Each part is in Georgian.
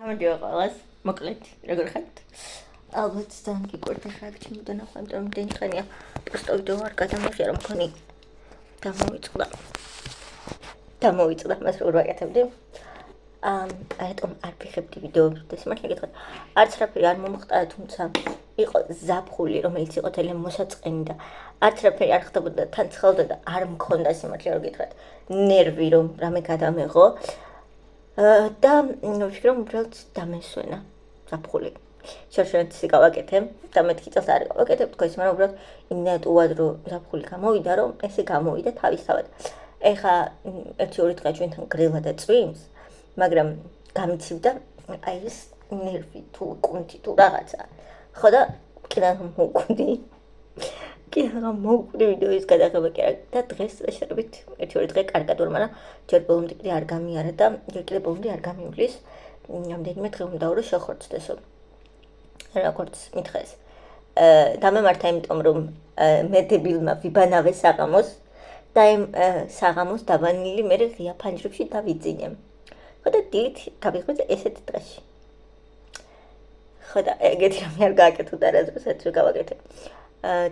მოდიო ყველას მოკლედ როგორ ხართ? ალბათ ძალიან გიყვართ ახლა ჩემთან ნახვა, იმიტომ რომ დენი ხანია პოსტო ვიდეო არ გადამოშია რომ მქონი დამოვიწყდა მას როგორ ვაკეთებდი. აიტომ არ ფიქრებდი ვიდეოებს და სიმართლე გითხრათ არც რაფერი არ მომხდარა, თუმცა იყო ზაფხული, რომელიც იყო ძალიან მოსაწყენი და არც რაფერი არ ხდებოდა, თან ცხელდა და არ მქონდა სიმართლე რომ გითხრათ ნერვი რომ რამე გადამეღო. და ვფიქრობ რომ უბრალოდ დამესვენა ზაფხული. შორშორით ისე გავაკეთე და მეთქი წელს არ გავაკეთებ თქო ის, მაგრამ უბრალოდ იმდენად უად რომ ზაფხული გამოვიდა, რომ ესე გამოვიდა თავისთავად. ეხა 1-2 დღე ჩვენთან გრელა და წვიმს, მაგრამ გამიცივდა აი ეს ნერვი თუ კუნთი თუ რაღაცა. ხო და კიდევ მოვკვდი ვიდეოს გადაღება კი არა და დღეს შეერებით 1-2 დღე კარგად ვარ, მაგრამ ჯერ ბოლომდე კიდე არ გამიარა და ჯერ კიდე ბოლომდე არ გამივლის. რამდენიმე დღე უნდა რომ შეხორცდესო. როგორც მითხეს. დამემართა იმიტომ რომ მე დებილმა ვიბანავე საღამოს და იმ საღამოს დაბანილი მე ღია ფანჯრებში დავიძინე. ხო და დილით გავიღვიძე ესეთ დღეში. ხო და ეგეთი რამე არ გააკეთო და რაზეც გავაკეთე.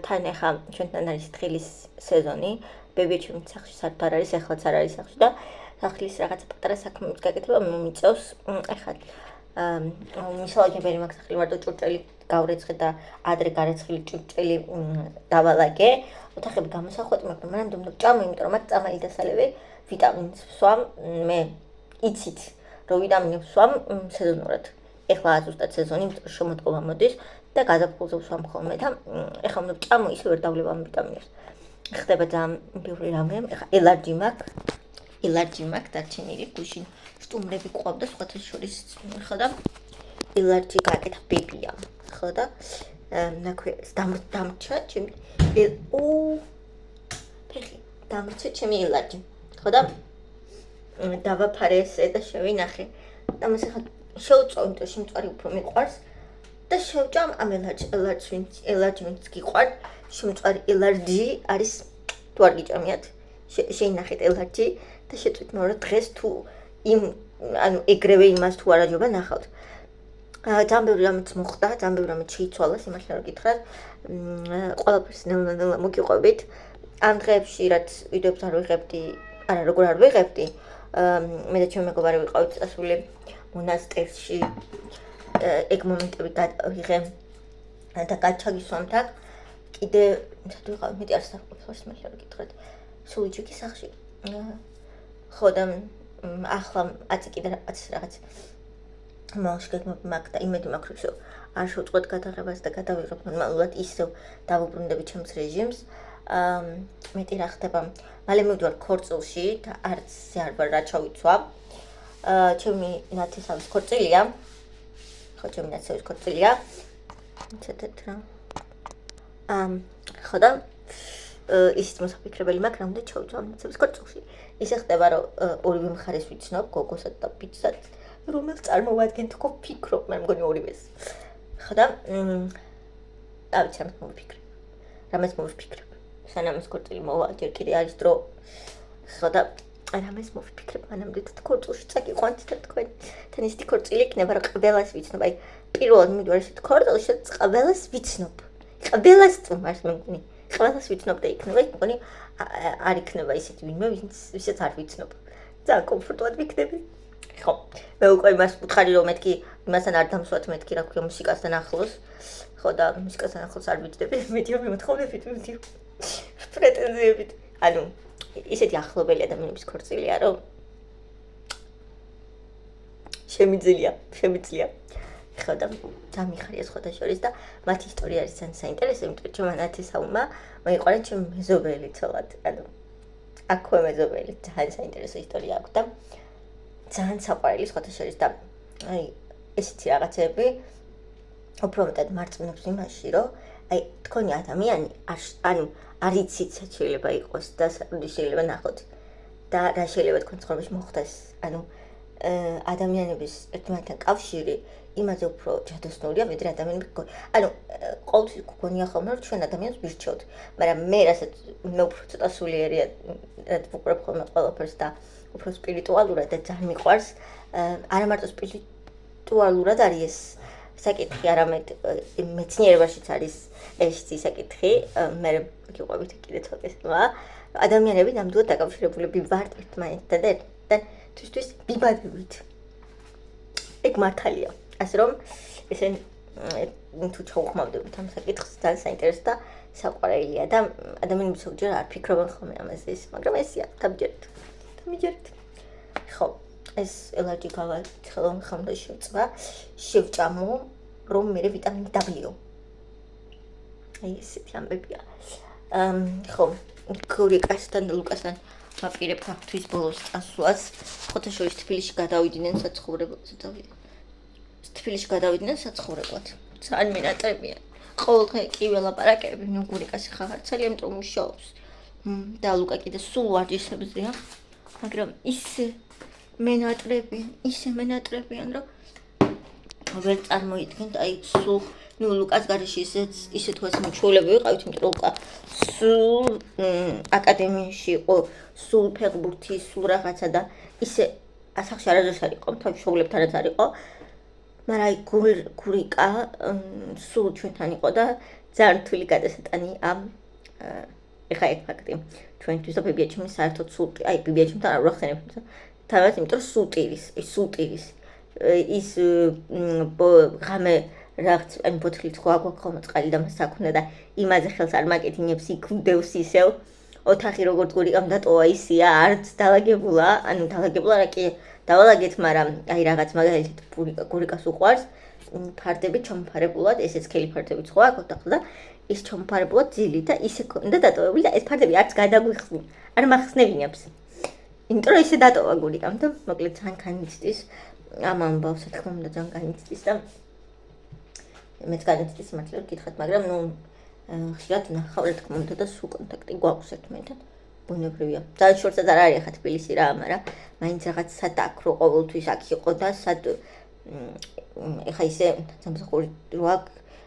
თან ახლა ჩვენთან არის თხილის სეზონი, ბებიჩემ სახლში საერთოდ არ არის, ახლაც არ არის სახლში და სახლის რაღაც პატარა საქმეების გაკეთება მომიწევს. ახლა მისალაგებელი მაქვს სახლი მარტო ჭურჭელი გავრეცხე და ადრე გარეცხილი ჭურჭელი დავალაგე. ოთახები გამოსახვეწ, მაგრამ მანამდე უნდა ვჭამო, იმიტომ რომ მათ წამალი დასალევი ვიტამინს ვსვამ. მე იცით რომ ვიტამინებს ვსვამ სეზონურად. ეხლა ზუსტად სეზონი შემოწყობა მოდის და გაზაფხულზე ვსვამ ხოლმე და ეხლა უნდა ვჭამო, ისე ვერ დავლევ ამ ვიტამინებს. ხდება ძალიან ბევრი რამე. ეხლა ელარჯი მაქვს დარჩენილი, გუშინ სტუმრები ყავდა სხვათა შორის, ხო და ელარჯი გააკეთა ბებია, ხო და ნაქვე დამრჩა ჩემი ფეხი დამრჩა ჩემი ელარჯი, ხო და დავაფარე ესე და შევინახე და მას ახლა შევწვა, იმიტომ შემწვარი უფრო მიყვარს და შევჭამ ამ ელარჯი ვინც გიყვართ, შემწვარი ელარჯი არის თუ არ გიჭამიათ, შეინახეთ ელარჯი და შეწვით მეორე დღეს თუ იმ ანუ ეგრევე იმას თუ არ აჯობა ნახავთ. ძალიან ბევრი რამეც მოხდა, ძალიან ბევრი რამეც შეიცვალა, სიმართლე რომ გითხრათ. ყველაფერს ნელა მოგიყვებით. ამ დღეებში რაც ვიდეოებს არ ვიღებდი, არა როგორ არ ვიღებდი, მე და ჩემი მეგობარი ვიყავით წასული მონასტერში. ეგ მომენტები ვიღე და გაჩაგისვამთ აქ. კიდე სად ვიყავ, მეტი არ საუბრობ, სიმართლე რომ გითხრათ. სულ იჩიქი სახში. ხო და ახლა აწი კიდე რაღაც მაქვს და იმედი მაქვს რომ არ შევწყვეტ გადაღებას და გადავიღებ ნორმალურად ისევ დავუბრუნდები ჩემს რეჟიმს. მეტი რა ხდება, მალე მივდივარ ქორწილში და არც არ ვარ რა ჩავიცვა. ჩემი ნათესავის ქორწილია. ხო, ჩემი ნათესავის ქორწილია. ცეთეთ რა. ხო და ისიც მოსაფიქრებელი მაქვს, რამოდე ჩავიცვა ნათესავის ქორწილში. ისე ხდება, რომ ორივე მხარეს ვიცნობ, გოგოსად და ბიჭსაც, რომელიც წარმოადგენთ თქო ფიქრობ, მე მგონი ორივეს. ხო და ავიცი რამეს მოვიფიქრებ. რამეს მოვიფიქრებ. სანამ ეს ქორწილი მოვა, ჯერ კიდე არის დრო. ხო და რამეს მოვიფიქრებ, მანამდე ქორწილში წაგიყვანთ და თქვენ თან ისეთი ქორწილი იქნება, რომ ყველას ვიცნობ. აი, პირველად მივიდივარ ესეთ ქორწილში, ყველას ვიცნობ. ყველას წუმარს მე მგონი. ყველას ვიცნობ და იქნება, მგონი არ იქნება ისეთი ვინმე, ვისაც არ ვიცნობ. ძალიან კომფორტულად ვიქნები. ხო, მე უკვე იმას ვუთხარი, რომ მეთქი იმასთან არ დამსვათ, მეთქი რა ქვია მუსიკასთან ახლოს. ხო და მუსიკასთან ახლოს არ ვიჯდები, მეტია მიმოთხოვნებით ვიმდივ. პრეტენზიებით. ანუ ისეთი ახლობელი ადამიანების ქორწილია, რომ შემიძლია. ხო და ძალიან მიხარია სხვათა შორის და მათი ისტორია არის ძალიან საინტერესო, იმიტომ რომ ჩემ ნათესავმა მოიყვანა ჩემი მეზობელი ცოლად. ანუ აქვე მეზობელი, ძალიან საინტერესო ისტორია აქვს და ძალიან საყვარელი სხვათა შორის და აი ესეთი რაღაცები უფრო მეტად მარწმუნებს იმაში, რომ აი თქვენი ადამიანი ანუ არ იცით შეიძლება იყოს და შეიძლება ნახოთ და რა შეიძლება თქვენ ცხოვრებაში მოხდეს. ანუ ადამიანების ერთმანეთთან კავშირი იმაზე უფრო ჯადოსნურია, ვიდრე ადამიანები. ანუ ყოველთვის გქონია ხოლმე რომ ჩვენ ადამიანს ვირჩევთ, მაგრამ მე რასაც მე უფრო ცოტა სულიერია, რაც ვუყურებ ხოლმე ყველაფერს და უფრო სპირიტუალურად და ძალიან მიყვარს, არა მარტო აქტუალურად არის ეს საკითხი, არამედ მეცნიერებაშიც არის ეს საკითხი. მე გიყვებით კიდე ცოტა სხვა. ადამიანები ნამდვილად დაკავშირებულები ვართ ერთმანეთთან და ერთმანეთთან თვისთვის ბიბადებით. ეგ მართალია. ასე რომ ესე თუ ჩაუხმავდებით ამ საკითხს ძალიან საინტერესო და საყვარელია და ადამიანები ზოგჯერ არ ფიქრობენ ხოლმე ამაზე, მაგრამ ესია, დამიჯერეთ. ხო, ეს ელარჯი გავალ ხამდა შევჭამო, რომ მე ვიტამინი დაბლიო. აი ესეთი ამბებია. ხო, გურიკასთან და ლუკასთან ვაპირებ თვის ბოლოს წასვლას. ხოთაშორის თბილისში გადავიდნენ საცხოვრებლად. ძალიან მინატრებიან. ყოველდღე კი ველაპარაკები, ნუ გურიკასი ხარცელი, ამიტომ მუშაობს. და ლუკა კიდე სულ ვარჯიშებზეა, მაგრამ ისე მენატრებიან, რომ ვერ წარმოიდგენთ, აი სულ ნუ ლუკას გარეშე ისე თუ ეს მოჩვეულები ვიყავით, იმიტომ რომ ლუკა სულ აკადემიაში იყო, სულ ფეხბურთი, სულ რაღაცა და ისე ასახში არასდროს არ იყო, თავის მშობლებთანაც არ იყო. მაგრამ აი გურიკა სულ ჩვენთან იყო და ძალიან რთული გადასატანი ამ ეხა ეგ ფაქტი ჩვენთვის და ბებიაჩემი საერთოდ სულ აი ბებიაჩემთან არ ვახსენებ თავად, იმიტომ რომ სულ ტირის ის ღამე რაღაც ან ბოთლით ხო აქვს ხოლმე წყალი და მას აქვს და იმაზე ხელს არ მაკეთინებს, იკვდევს ისევ ოთახი როგორც გურიკამ დატოვა ისია, არც დაალაგებულა, ანუ დაალაგებულა რა კი დავალაგეთ, მაგრამ აი რაღაც მაგალითად გურიკას უყვარს ფარდები ჩამფარებულად, ესეც სქელი ფარდებიც ხო აქვს ოთახს და ის ჩამფარებულად ძილი და ისე ქონდა დატოვებული და ეს ფარდები არც გადაგვიხსნი, არ მახსნებინებს. იმიტომ რომ ისე დატოვა გურიკამ და მოკლედ ძალიან განიცდის ამ ამბავს, რა თქმა უნდა ძალიან განიცდის და მეც განიცდის მართლა გითხრათ, მაგრამ ნუ ხშირად ნახავ რა თქმა უნდა და სულ კონტაქტი გვაქვს ერთმანეთთან. ბუნებრივია. ძალიან შორსაც არ არის ხა თბილისი რა, მაგრამ მაინც რაღაც სად აქ რო ყოველთვის აქ იყო და სად ეხა ისე სამსახური რო აქ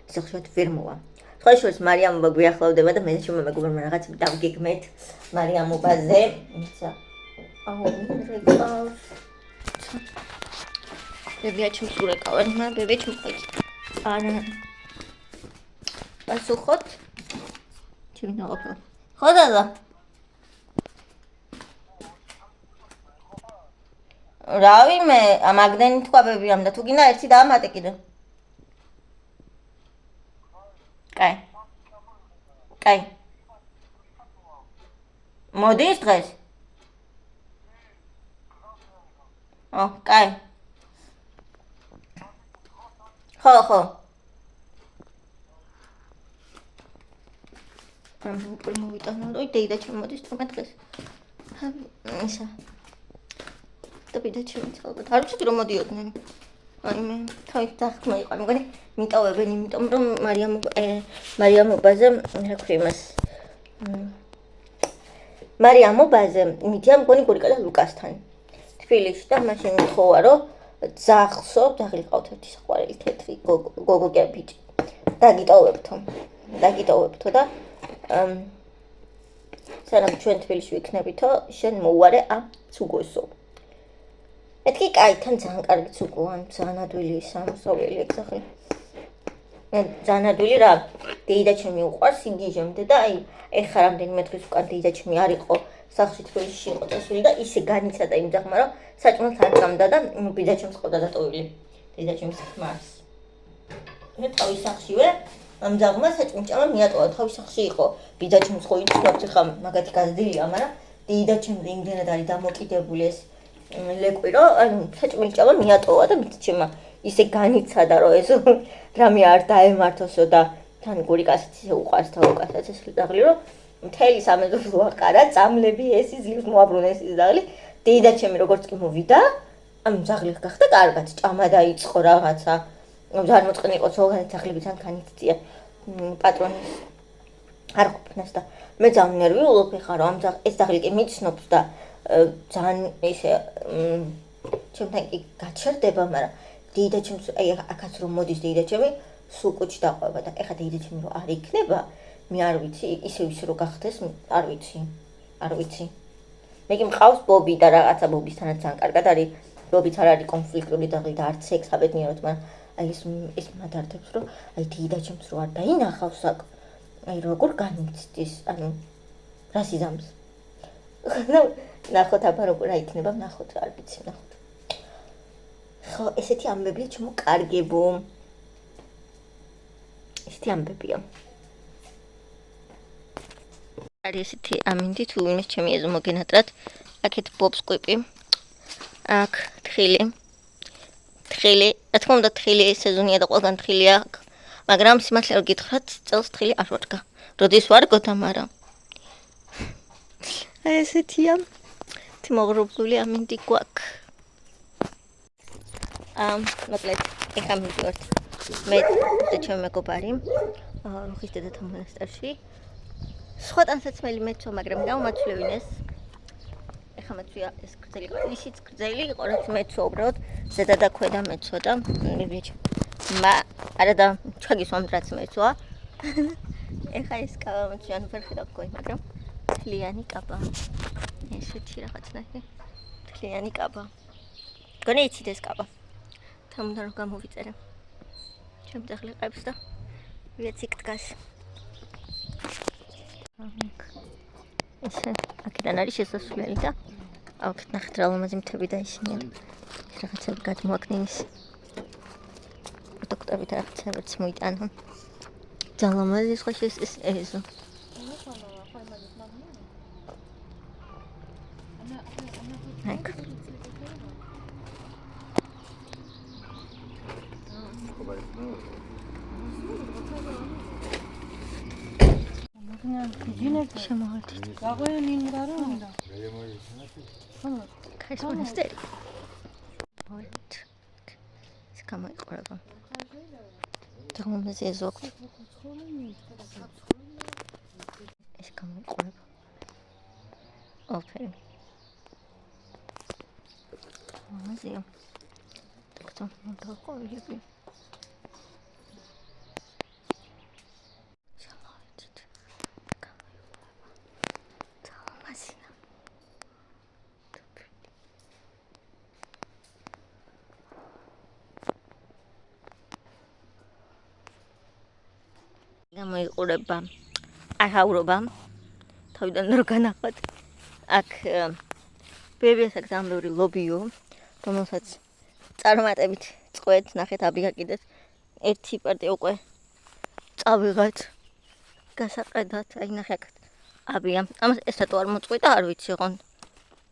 ისე ხშირად ვერ მოვა. სხვა შორის მარიამობა გვიახლოვდება და მე და შემო მეგობრებმა რაღაც დავგეგმეთ მარიამობაზე. ისა რეკავს. ბებიაჩემს ურეკავენ, მაგრამ ბებიაჩემ არა. პასუხოთ. ჩემი ყოფილი. ხო დადა. რავი მე მაგდენი თქვა ბებიამ და თუ გინდა ერთი დაამატე კიდე. კაი. მოდის დღეს? კაი. ხო. მოვიტანო, და ჩემოდის თუმე დღეს. ისა. და ბიდაჩემიც ალბათ. არ ვიცი რომ მოდიოდნენ. აი მე თავის დახმა იყო, მეგონი მიტოვებენ, იმიტომ რომ მარიამობაზე რა ქვია იმას. მარიამობაზე მიდია მგონი გურიკა და ლუკასთან. თბილისში და მაშინ თხოვა რომ ძაღლსო, ძაღლი ყავთ ერთი საყვარელი თეთრი გოგოგია ბიჭი. დაგიტოვებთო და სანამ ჩვენ თბილისში ვიქნებითო, შენ მოუარე ამ ცუგოსო. მეთქი კაი, თან ძალიან კარგი ცუგო, ან ძალიან ადვილი ის ამოსავლელი ეგზახი. ძალიან ადვილი რა, დეიდაჩემი უყვარს იგიჟემდე და აი ეხლა რამდენიმე დღის უკან დეიდაჩემი არ იყო სახლში თბილისში იყო წასული და ისე განიცადა იმ ძაღლმა რომ საჭმელს არ გამდა და ბიდაჩემს ყოდა დატოვილი დეიდაჩემის ხმას. მე თავის სახლშივე ამ ძაღლმა საჭმელჭამა მიატოვა, თავის სახლში იყო ბიდაჩემს ხო იცნობთ ხა მაგათი გაზრდილია, მაგრამ დეიდაჩემ იმდენად არის დამოკიდებული ეს ლეკვი რომ ანუ საჭმელჭამა მიატოვა და ბიდაჩემა ისე განიცადა რომ ეს რამე არ დაემართოსო და თან გურიკასაც ისე უყვარს და ლუკასაც ეს ძაღლი რომ მთელი სამეზობლო აყარა, წამლები ეს იზლის მოაბრუნა ეს ძაღლი. დეიდაჩემი როგორც კი მოვიდა, ამ ძაღლი გახდა კარგად, ჭამა დაიწყო რაღაცა. ძალიან მოწყენი იყო ზოგადად ძაღლებიდან განიცდია პატრონის არ ყოფნას და მე ძალიან ნერვიულობ ხარ რომ ამ ეს ძაღლი კი მიცნობს და ძალიან ისე ჩემთან კი გაჩერდება, მაგრამ დეიდაჩემს აი აქაც რომ მოდის დეიდაჩემი სულ კუჩი დაყვება და ეხა დეიდაჩემი რომ არ იქნება მე არ ვიცი, ისე რომ გახდეს, არ ვიცი. მე კი მყავს ბობი და რაღაცა ბობისთანაც ძალიან კარგად არის რობიც არ არის კონფლიქტური და არც სექს აბედნიეროთ, მაგრამ აი ეს მადარდებს, რომ აი დიიდაჩემს რო არ დაინახავს აქ, აი როგორ განიცდის, ანუ რას იზამს. ნახოთ აბა როგორ აიქნება, ნახოთ არ ვიცი, ნახოთ. ხო, ესეთი ამბებია ჩემო კარგებო. ესეთი ამბებია. არის ესეთი ამინდი თუ იმის ჩემი ეზო მოგენატრად. აქეთ ბობს კვიპი. აქ თხილი. რა თქმა უნდა თხილი სეზონია და ყველგან თხილია აქ. მაგრამ სიმართლე რომ გითხრათ, წელს თხილი არ ვარგა. როდის ვარგოთა, მაგრამ აი ესეთია. თიმოღრუბლული ამინდი გვაქვს. მოკლედ, ეხლა მივიდეთ. მე და ჩემი მეგობარი რუხის დედათა მონასტერში. სხვა ტანსაცმელი მეცვა, მაგრამ გამომაცვლევინეს. ეხლა მეცვია ეს გრძელი იყო, ისიც გრძელი იყო, რაც მეცვა უბრალოდ ზედა და ქვედა მეცვა და მივიჭი. არა და ჩაგისვამ რაც მეცვა. ეხლა ეს კაბა მეცვია, ანუ ვერ ხედავ გქონი, მაგრამ თლიანი კაბა. ესეთი რაღაცნაირი თლიანი კაბა. გონი იცით ეს კაბა. თამუნდა რომ გამოვიწერე. ჩემ დაღლიყებს და ვიეციკ დგას. ესე აქედან არის შესასვლელი და აქ ნახეთ რა ლამაზი მთები და ისინი რაღაცები გადმოაკნინის. პროდუქტებით რაღაცებიც მოიტანა. ძალიან ლამაზი სხვა ეს ეზო. აქ შემოვედით. ქარის მონასტერი. ეს გამოიყურება. თუმცა ეს ოქრო. ეს გამოიყურება. ოფერი. მაზია. თქო, მოდი ყოლები. გამოიყურება აღაურობა თავიდან რო განახოთ აქ ბებიას აქ ძალიან ბევრი ლობიო რომელსაც წარმატებით წყვეთ ნახეთ აბიგა კიდეს ერთი პარტია უკვე წავიღეთ გასაყედად აი ნახე აქ აბია ამას ესათო არ მოწყვიტა არ ვიცი ხონ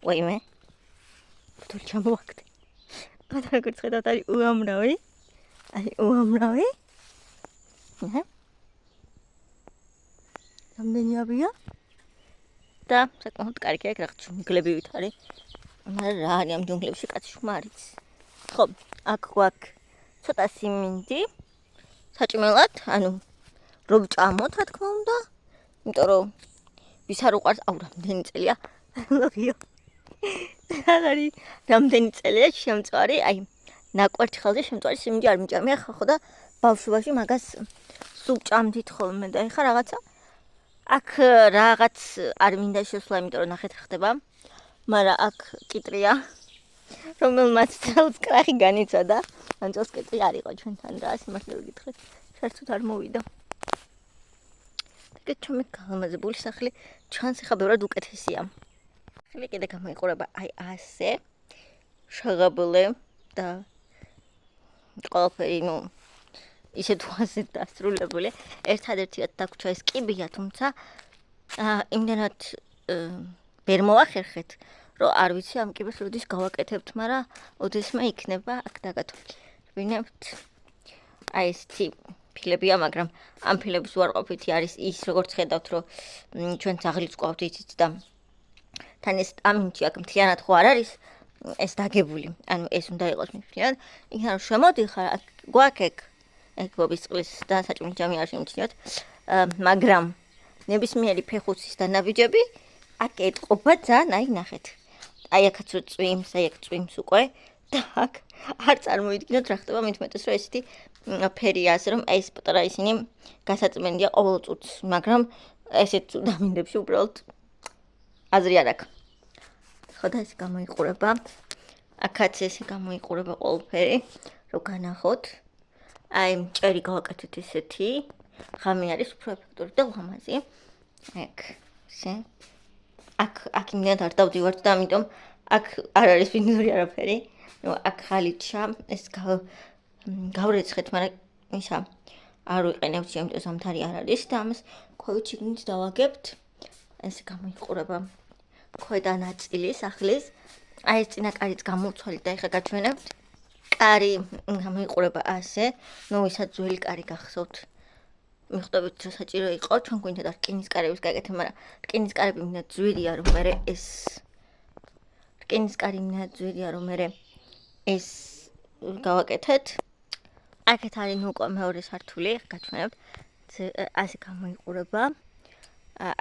ვაიმე თუ ჩამოვაქდი მაგრამ როგორც ხედავთ არის უამრავი რამდენი აბია და საკმაოდ კარგი აქ რაღაც ჯუნგლებივით არის მაგრამ რა არის ამ ჯუნგლებში კაცი შუმა არის ხო აქ გვაქვს ცოტა სიმინდი საჭმელად ანუ რომ ჭამოთ რა თქმა უნდა იმიტომ რომ ვის არ უყვარს აუ რამდენი წელია ლოგიო არის რამდენი წელია შემწვარი აი ნაკვერთ ხელზე შემწვარი სიმინდი არ მიჭამია ხო და ბავშვობაში მაგას სულ ჭამდით ხოლმე და ეხა რაღაცა აქ რაღაც არ მინდა შესვლა იმიტომ რომ ნახეთ ხდება მაგრამ აქ კიტრია რომელმაც წელს კრახი განიცადა ან წელს კიტრი არ იყო ჩვენთან და სიმართლე ვიკითხეთ საერთოდ არ მოვიდა ეგ ჩემი გალამაზებული სახლი ჩანს ხა ბევრად უკეთესია ხელი კიდე გამოიყურება აი ასე შაღაბლე და ყველაფერი ნუ ისე თუ ასე დასრულებული ერთადერთი დაგვრჩა ეს კიბია თუმცა იმდენად ვერ მოახერხეთ რომ არ ვიცი ამ კიბეს როდის გავაკეთებთ მაგრამ ოდესმე იქნება აქ დაგათვალიერებინებთ აი ესეთი ფილებია მაგრამ ამ ფილების უარყოფითი არის ის როგორც ხედავთ რომ ჩვენ ძაღლიც ყავთ იცით და თან ეს ამინჩი აქ მთლიანად ხო არ არის ეს დაგებული ანუ ეს უნდა იყოს მთლიანად იქნება რომ შემოდიხარ აქ გვაქვს ეგ ბობისწყლის და საჭმლის ჯამი არ შემჩნიოთ მაგრამ ნებისმიერი ფეხუცის და ნაბიჯები აქ ეტყობა ძალიან აი ნახეთ აი აქაც წვიმს აი აქ წვიმს უკვე და აქ არ წარმოიდგინოთ რა ხდება მით უმეტეს რომ ესეთი ფერია ასე რომ აი ეს პატარა ისინი გასაწმენდია ყოველ წუთს მაგრამ ესეთ უდამინდებში უბრალოდ აზრი არ აქვს ხო და ეს გამოიყურება აქაც ესე გამოიყურება ყველაფერი, რომ განახოთ. აი, ჭერი გავაკეთეთ ესეთი. ღამე არის უფრო ეფექტური და ლამაზი. ეგ, ისე. აქ იმდენად არ დავდივართ და ამიტომ აქ არ არის ბინძური არაფერი. ნუ აქ ხალიჩა, ეს გავრეცხეთ, მაგრამ ისა არ ვიყენებთ, იმიტომ ზამთარი არ არის და ამას ქვევით შიგნით დავაგებთ. ესე გამოიყურება ქვედა ნაწილი სახლის. აი ეს წინა კარიც გამოვცვალით და ეხლა გაჩვენებთ. კარი გამოიყურება ასე, ნუ ვისაც ძველი კარი გახსოვთ. მიხვდებით რომ საჭირო იყო, ჩვენ გვინდა და რკინის კარების გაკეთება, მაგრამ რკინის კარები მინდა ძვირია, რომ მე ეს რკინის კარი მინდა ძვირია, რომ მე ეს გავაკეთეთ. აქეთ არის ნუ უკვე მეორე სართული, გაჩვენებთ. ასე გამოიყურება.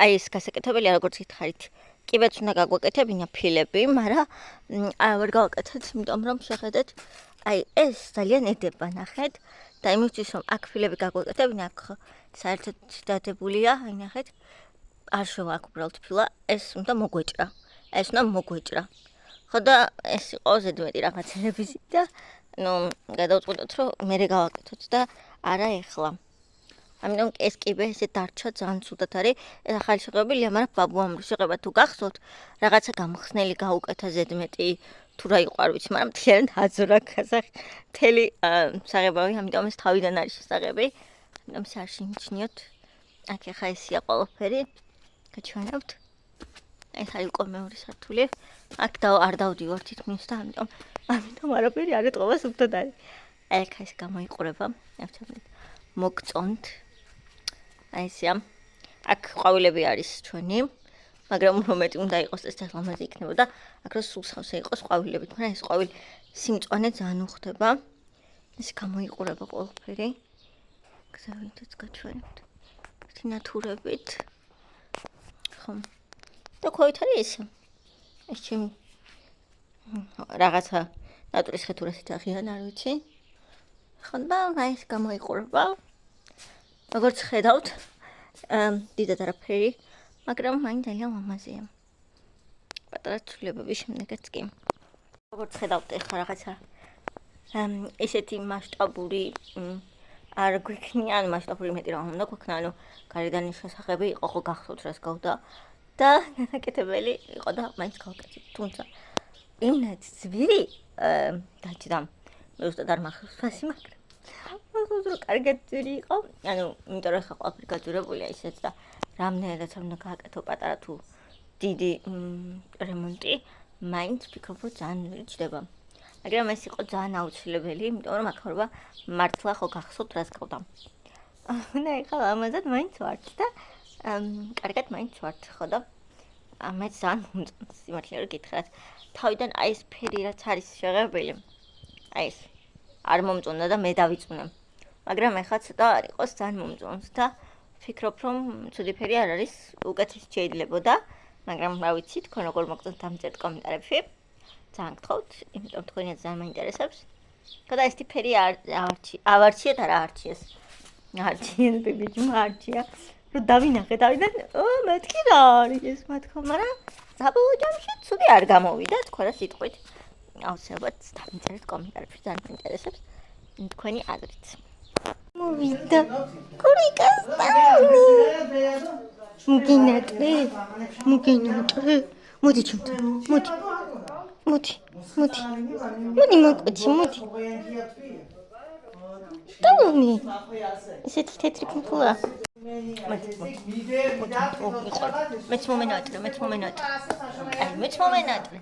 აი ეს გასაკეთებელია, როგორც გითხარით. კიბეც უნდა გაგვაკეთებინა ფილები, მაგრამ ვერ გავაკეთეთ, იმიტომ რომ შეხედეთ, აი ეს ძალიან ედება, ნახეთ. და იმისთვის რომ აქ ფილები გაგვაკეთებინა, აქ საერთოდ დადებულია, აი ნახეთ. არ შევა აქ უბრალოდ ფილა, ეს უნდა მოგვეჭრა. ეს უნდა მოგვეჭრა. ხო და ეს იყო ზედმეტი რაღაცები და ნუ გადავწყვიტოთ, რომ მე გავაკეთოთ და არა ეხლა. ამიტომ ეს კიბე ესე დარჩა ძალიან ცუდად არის. ეს ახალი შეღებილია, მაგრამ ბაბუ ამ შეღება თუ გახსოვთ, რაღაცა გამხსნელი გაუკეთა ზედმეტი თუ რა იყო არ ვიცი, მაგრამ მთლიანად აძვრა თელი საღებავი, ამიტომ ეს თავიდან არის შესაღები. ამიტომ ეს არ შეიმჩნიოთ. აქ ახლა ესია ყველაფერი. გაჩვენებთ. ეს არის უკვე მეორე სართული. აქ არ დავდივარ თითქმის და ამიტომ არაფერი არ ეტყობა სუფთად არის. აქ ეს გამოიყურება. მოგწონთ. აი ესია. აქ ყვავილები არის ჩვენი, მაგრამ უფრო მეტი უნდა იყოს ეს ლამაზი იქნებოდა. აქ რო სულ სავსე იყოს ყვავილებით, მაგრამ ეს ყვავილი სიმწვანე ძალიან უხდება. ეს გამოიყურება ყველაფერი. გზავითაც გაჩვენებთ. ერთი ნათურებით. ხო. და ქვევით არის ეს. ეს ჩემი რაღაცა ნატურის ხეთურასით აღიან, არ ვიცი. ხო და აი ეს გამოიყურება. როგორც ხედავთ, დიდად არაფერი, მაგრამ მაინც ძალიან ლამაზია. პატარა ცვლილებების შემდეგაც კი. როგორც ხედავთ, ეხლა რაღაცა ესეთი მასშტაბური არ გვიქნია, ანუ მასშტაბური მეტი რა უნდა გვქნა, ანუ გარედან შესახები იყო ხო გახსოვთ რას გავდა და განაკეთებელი იყო და მაინც გავაკეთე. თუმცა იმნაც ძვირი დაჭდა. მე უბრალოდ არ მახსოვს ფასი, მაგრამ რომ კარგად ძვირი იყო, ანუ იმიტომ რომ ხა ყველაფერი გაძვირებულია ისეც და რამდენადაც უნდა გააკეთო პატარა თუ დიდი რემონტი, მაინც ვფიქრობ რომ ძალიან ძვირი ჩდება. მაგრამ ეს იყო ძალიან აუცილებელი, იმიტომ რომ აქ მართლა ხო გახსოვთ რას გავდა. და ეხლა ამაზად მაინც ვართ და კარგად მაინც ვართ, ხო და მე ძალიან მომწონს სიმართლე რომ გითხრათ. თავიდან აი ეს ფერი რაც არის შეღებილი, აი ეს არ მომწონდა და მე დავიწუნე. მაგრამ ეხლა ცოტა არ იყოს ძალიან მომწონს და ვფიქრობ რომ ცუდი ფერი არ არის, უკეთესი შეიძლებოდა, მაგრამ რა ვიცი, თქვენ როგორ მოგწონთ დამწერთ კომენტარებში. ძალიან გთხოვთ, იმიტომ თქვენიც ძალიან მაინტერესებს. ხო და ეს ფერი ავარჩიეთ, არა არჩიეს. არჩიენ ბიბიჯმა არჩია. რომ დავინახე თავიდან, მეთქი რა არის ეს მათქო, მაგრამ საბოლოო ჯამში ცუდი არ გამოვიდა, თქვენ რა სიტყვით. აუცილებლად დამწერთ კომენტარებში, ძალიან მაინტერესებს თქვენი აზრით. მოვიდა კურიკასტანი. მუგინატრე. მოდი ჩემთან. მოდი მოკვეჩი, მოდი. დავუნი. ესეთი თეთრი ფუფულა. მეც მომენატრე. აი, მეც მომენატრე.